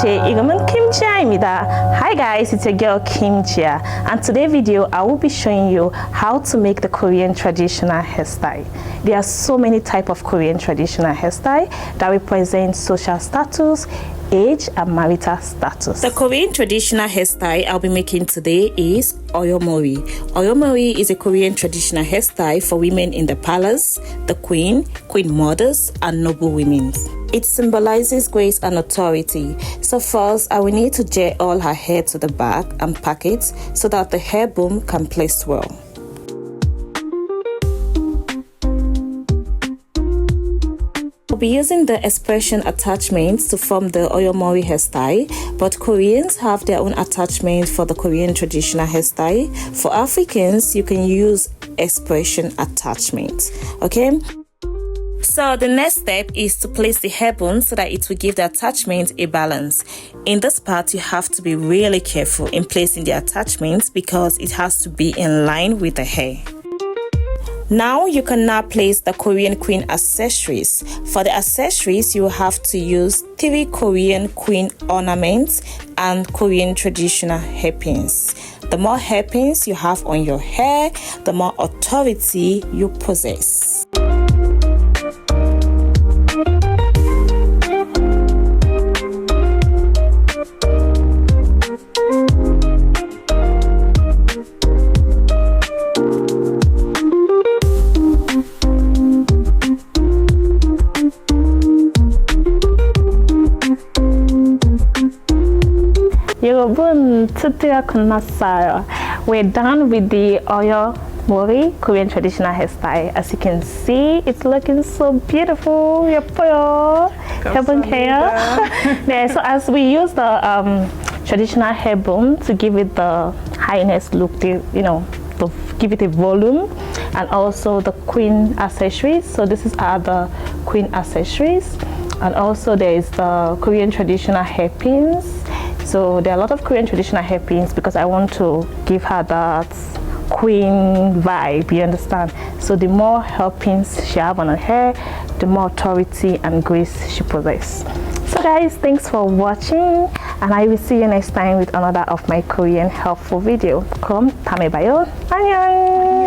제 이름은 김지아입니다. Hi guys, it's your girl Kimjia, and today's video I will be showing you how to make the Korean traditional hairstyle. There are so many types of Korean traditional hairstyle that represent social status, age, and marital status. The Korean traditional hairstyle I'll be making today is Eoyeo Meori is a Korean traditional hairstyle for women in the palace, the queen mothers, and noble women. It symbolizes grace and authority. So first, I will need to gel all her hair to the back and pack it so that the hair boom can place well. I'll be using the expression attachments to form the Eoyeo hairstyle, but Koreans have their own attachments for the Korean traditional hairstyle. For Africans, you can use expression attachments, okay? So the next step is to place the hair bone so that it will give the attachment a balance. In this part, you have to be really careful in placing the attachments because it has to be in line with the hair. Now you can now place the Korean queen accessories. For the accessories, you have to use 3 Korean queen ornaments and Korean traditional hairpins. The more hairpins you have on your hair, the more authority you possess. 여러분, 드디어 끝났어요. We're done with the 어여머리 Korean traditional hairstyle. As you can see, it's looking so beautiful. 예뻐요. 해볼게요. 네, so as we use the traditional hair boom to give it the highness look, to give it a volume, and also the queen accessories. So this is the queen accessories, and also there is the Korean traditional hairpins. So there are a lot of Korean traditional hairpins because I want to give her that queen vibe, you understand? So the more hairpins she have on her hair, the more authority and grace she possesses. So guys, thanks for watching, and I will see you next time with another of my Korean helpful video. 그럼 다음에 봐요. 안녕.